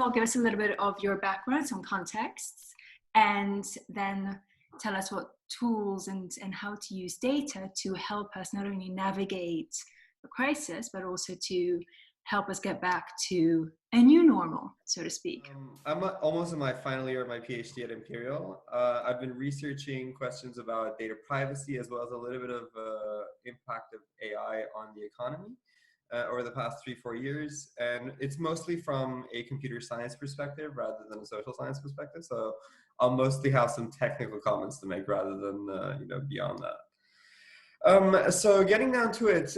all, give us a little bit of your background, some contexts, and then tell us what tools and how to use data to help us not only navigate the crisis, but also to help us get back to a new normal, so to speak. I'm almost in my final year of my PhD at Imperial. I've been researching questions about data privacy as well as a little bit of impact of AI on the economy over the past 3-4 years. And it's mostly from a computer science perspective rather than a social science perspective. So I'll mostly have some technical comments to make rather than beyond that. So getting down to it,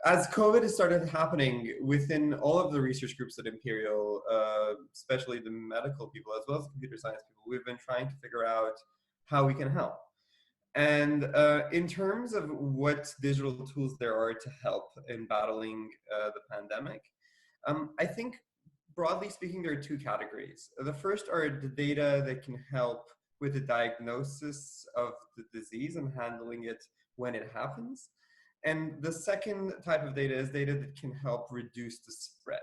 as COVID has started happening within all of the research groups at Imperial, especially the medical people as well as the computer science people, we've been trying to figure out how we can help. And in terms of what digital tools there are to help in battling the pandemic, I think broadly speaking, there are two categories. The first are the data that can help with the diagnosis of the disease and handling it when it happens. And the second type of data is data that can help reduce the spread.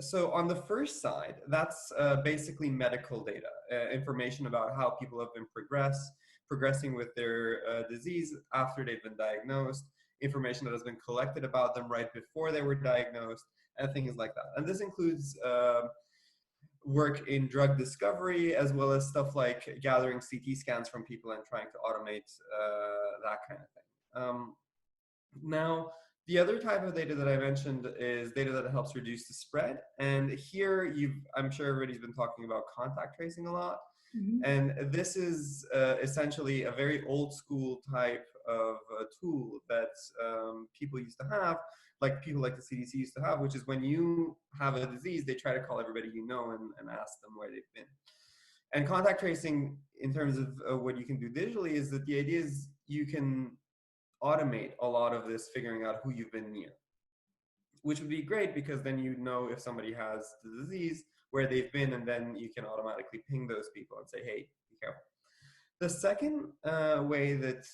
So on the first side, that's basically medical data, information about how people have been progressing with their disease after they've been diagnosed, information that has been collected about them right before they were diagnosed, and things like that. And this includes work in drug discovery, as well as stuff like gathering CT scans from people and trying to automate that kind of thing. Now, the other type of data that I mentioned is data that helps reduce the spread. And here, I'm sure everybody's been talking about contact tracing a lot. Mm-hmm. And this is essentially a very old school type of tool that people used to have, like people like the CDC used to have, which is when you have a disease, they try to call everybody you know and ask them where they've been. And contact tracing, in terms of what you can do digitally, is that the idea is you can automate a lot of this figuring out who you've been near, which would be great because then you know if somebody has the disease, where they've been, and then you can automatically ping those people and say, hey, be careful. The second way that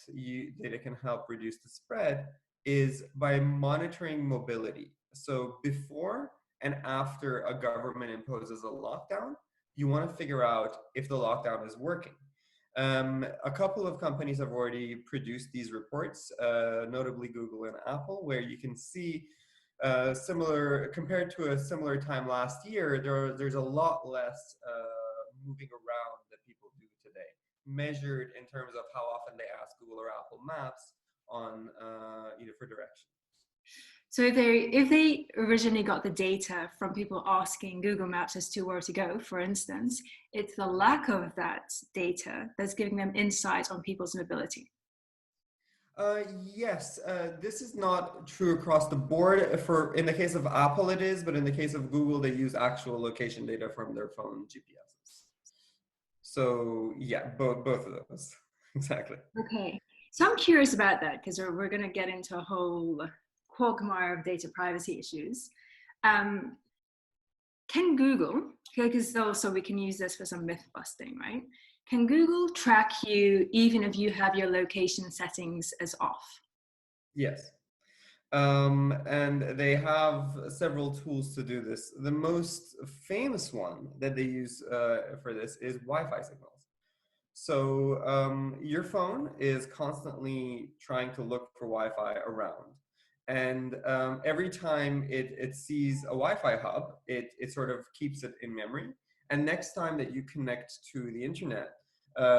data can help reduce the spread is by monitoring mobility. So before and after a government imposes a lockdown, you want to figure out if the lockdown is working. A couple of companies have already produced these reports, notably Google and Apple, where you can see compared to a similar time last year, there's a lot less moving around that people do today, measured in terms of how often they ask Google or Apple Maps on for directions. So if they originally got the data from people asking Google Maps as to where to go, for instance, it's the lack of that data that's giving them insight on people's mobility. Yes, this is not true across the board. In the case of Apple, it is, but in the case of Google, they use actual location data from their phone GPSs. So yeah, both of those, exactly. Okay, so I'm curious about that because we're going to get into a whole quagmire of data privacy issues. Can Google, because also we can use this for some myth busting, right? Can Google track you even if you have your location settings as off? Yes. And they have several tools to do this. The most famous one that they use for this is Wi-Fi signals. So your phone is constantly trying to look for Wi-Fi around. And every time it sees a Wi-Fi hub, it sort of keeps it in memory. And next time that you connect to the internet,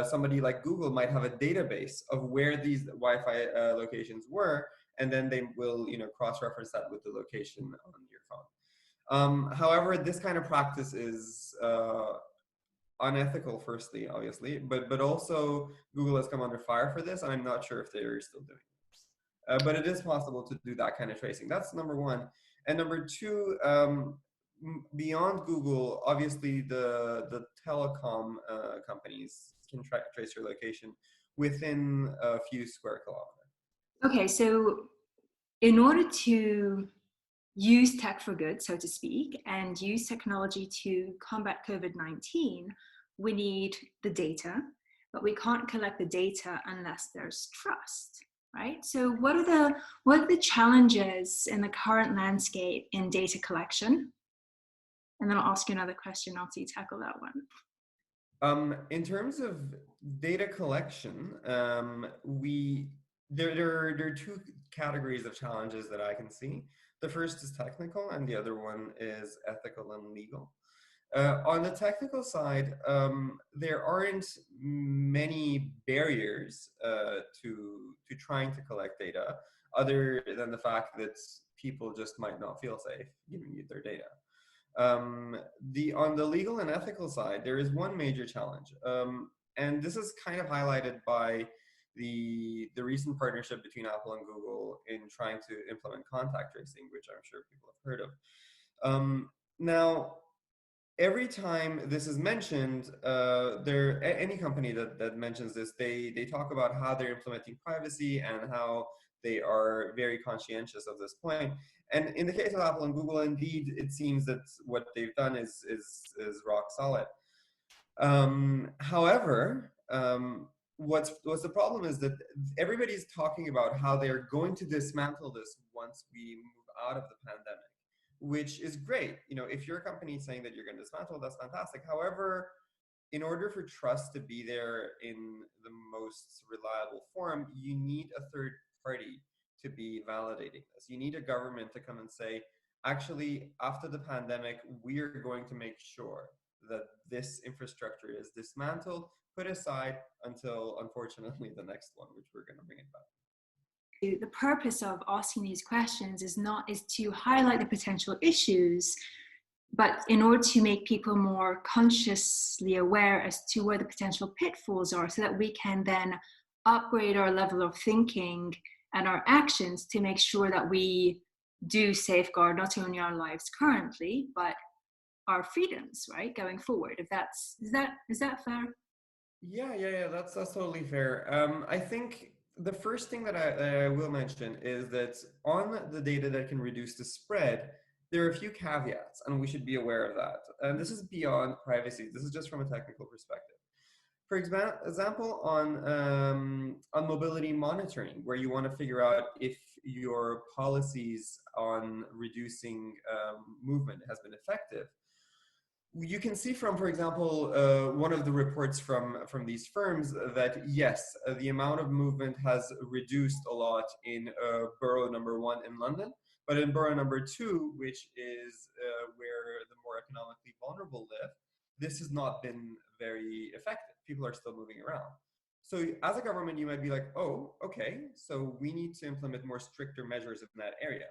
somebody like Google might have a database of where these Wi-Fi locations were, and then they will cross-reference that with the location on your phone. However, this kind of practice is unethical, firstly, obviously, but also Google has come under fire for this, and I'm not sure if they're still doing it. But it is possible to do that kind of tracing. That's number one. And number two, beyond Google, obviously the telecom companies can trace your location within a few square kilometers. Okay, so in order to use tech for good, so to speak, and use technology to combat COVID-19, we need the data, but we can't collect the data unless there's trust, right? So what are the challenges in the current landscape in data collection? And then I'll ask you another question after you tackle that one. In terms of data collection, there are two categories of challenges that I can see. The first is technical, and the other one is ethical and legal. On the technical side, there aren't many barriers to trying to collect data, other than the fact that people just might not feel safe giving you their data. On the legal and ethical side, there is one major challenge, and this is kind of highlighted by the recent partnership between Apple and Google in trying to implement contact tracing, which I'm sure people have heard of. Now, every time this is mentioned, any company that mentions this, they talk about how they're implementing privacy and how they are very conscientious of this point. And in the case of Apple and Google, indeed, it seems that what they've done is rock solid. However, what's the problem is that everybody's talking about how they are going to dismantle this once we move out of the pandemic, which is great. You know, if you're a company saying that you're going to dismantle, that's fantastic. However, in order for trust to be there in the most reliable form, you need a third party to be validating this. You need a government to come and say, actually, after the pandemic, we are going to make sure that this infrastructure is dismantled, put aside until, unfortunately, the next one, which we're going to bring it back. The purpose of asking these questions is to highlight the potential issues, but in order to make people more consciously aware as to where the potential pitfalls are, so that we can then upgrade our level of thinking and our actions to make sure that we do safeguard not only our lives currently, but our freedoms, right, going forward. If is that fair? Yeah, that's totally fair. I think the first thing that I will mention is that on the data that can reduce the spread, there are a few caveats, and we should be aware of that. And this is beyond privacy. This is just from a technical perspective. For example, on mobility monitoring, where you want to figure out if your policies on reducing movement has been effective. You can see from, for example, one of the reports from these firms that yes, the amount of movement has reduced a lot in borough number 1 in London, but in borough number 2, which is where the more economically vulnerable live, this has not been very effective. People are still moving around. So as a government, you might be like, oh, okay, so we need to implement more stricter measures in that area.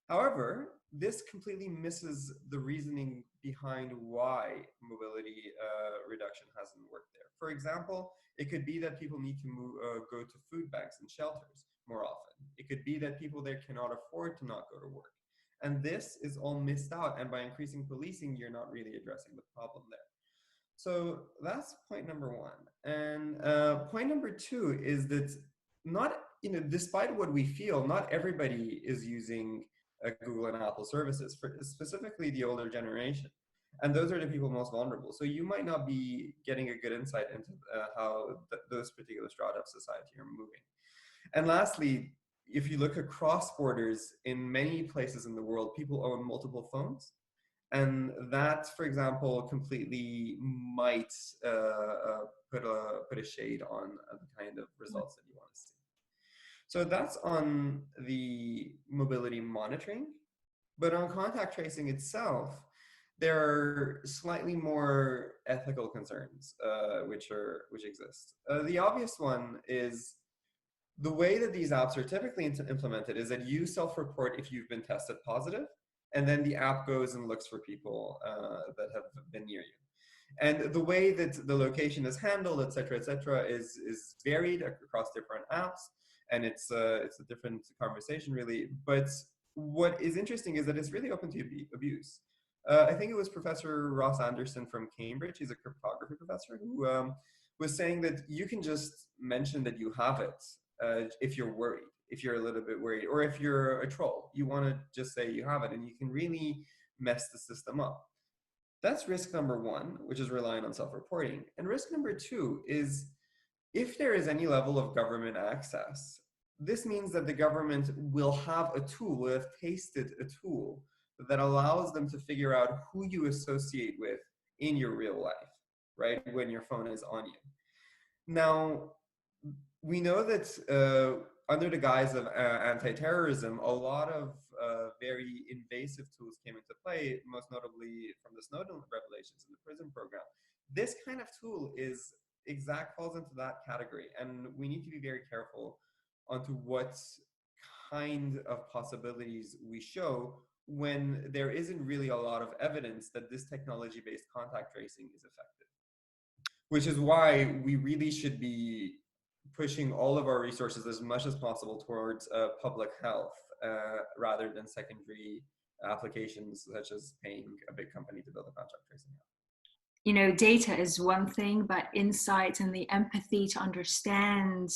However, this completely misses the reasoning behind why mobility reduction hasn't worked there. For example, it could be that people need to go to food banks and shelters more often. It could be that people there cannot afford to not go to work. And this is all missed out. And by increasing policing, you're not really addressing the problem there. So that's point number 1. And point number 2 is that despite what we feel, not everybody is using Google and Apple services, specifically the older generation. And those are the people most vulnerable. So you might not be getting a good insight into how those particular strata of society are moving. And lastly, if you look across borders, in many places in the world, people own multiple phones. And that, for example, completely might put a shade on the kind of results that you want to see. So that's on the mobility monitoring. But on contact tracing itself, there are slightly more ethical concerns which exist. The obvious one is the way that these apps are typically implemented is that you self-report if you've been tested positive, and then the app goes and looks for people that have been near you. And the way that the location is handled, et cetera, is varied across different apps. And it's a different conversation, really. But what is interesting is that it's really open to abuse. I think it was Professor Ross Anderson from Cambridge, he's a cryptography professor, who was saying that you can just mention that you have it if you're worried, if you're a little bit worried, or if you're a troll. You want to just say you have it, and you can really mess the system up. That's risk number 1, which is relying on self-reporting. And risk number 2 is if there is any level of government access, this means that the government will have a tool, will have tasted a tool that allows them to figure out who you associate with in your real life, right? When your phone is on you. Now, we know that under the guise of anti-terrorism, a lot of very invasive tools came into play, most notably from the Snowden revelations in the prison program. This kind of tool falls into that category, and we need to be very careful onto what kind of possibilities we show when there isn't really a lot of evidence that this technology-based contact tracing is effective. Which is why we really should be pushing all of our resources as much as possible towards public health rather than secondary applications such as paying a big company to build a contact tracing app. You know, data is one thing, but insight and the empathy to understand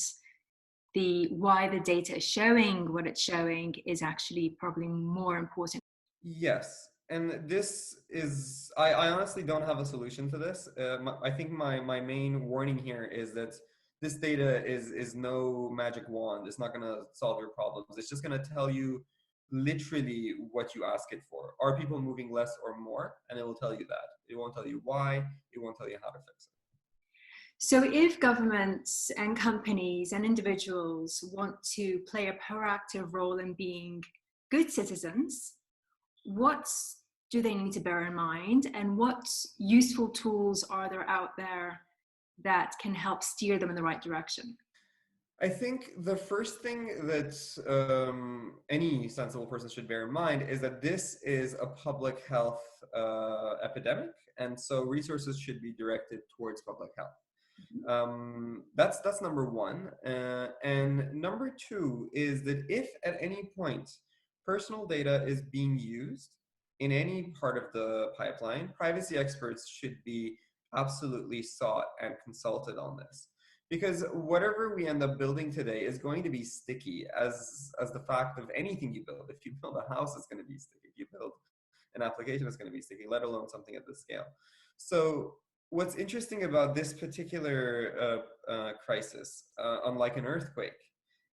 why the data is showing what it's showing is actually probably more important. Yes. And this is, I honestly don't have a solution to this. I think my main warning here is that this data is no magic wand. It's not going to solve your problems. It's just going to tell you literally what you ask it for. Are people moving less or more? And it will tell you that. It won't tell you why. It won't tell you how to fix it. So if governments and companies and individuals want to play a proactive role in being good citizens, what do they need to bear in mind, and what useful tools are there out there that can help steer them in the right direction? I think the first thing that any sensible person should bear in mind is that this is a public health epidemic, and so resources should be directed towards public health. That's number one. And number two is that if at any point personal data is being used in any part of the pipeline, privacy experts should be absolutely sought and consulted on this. Because whatever we end up building today is going to be sticky as the fact of anything you build. If you build a house, it's going to be sticky. If you build an application, it's going to be sticky, let alone something at this scale. So what's interesting about this particular crisis, unlike an earthquake,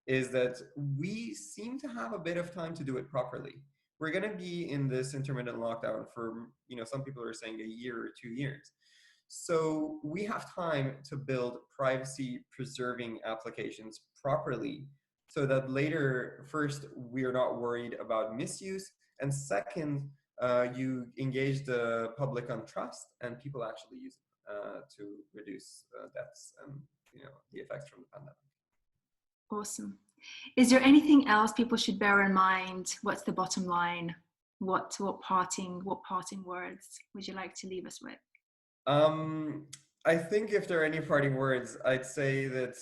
is that we seem to have a bit of time to do it properly. We're going to be in this intermittent lockdown for, some people are saying a year or 2 years. So we have time to build privacy preserving applications properly so that later, first, we are not worried about misuse, and second, you engage the public on trust and people actually use it to reduce deaths and the effects from the pandemic. Awesome. Is there anything else people should bear in mind? What's the bottom line? What parting words would you like to leave us with? I think if there are any parting words, I'd say that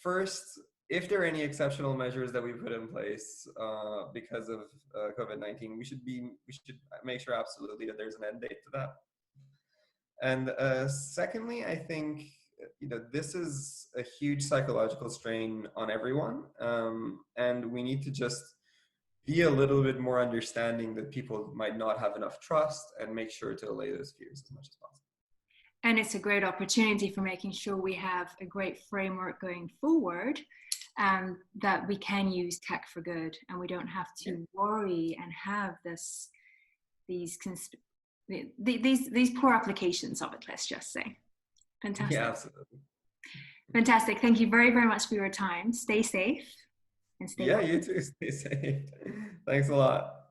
first, if there are any exceptional measures that we put in place because of COVID-19, we should make sure absolutely that there's an end date to that. And secondly, I think this is a huge psychological strain on everyone, and we need to just be a little bit more understanding that people might not have enough trust, and make sure to allay those fears as much as possible. And it's a great opportunity for making sure we have a great framework going forward, that we can use tech for good, and we don't have to worry and have these poor applications of it, let's just say. Fantastic. Yeah, absolutely. Fantastic. Thank you very, very much for your time. Stay safe and stay healthy. You too. Stay safe. Thanks a lot.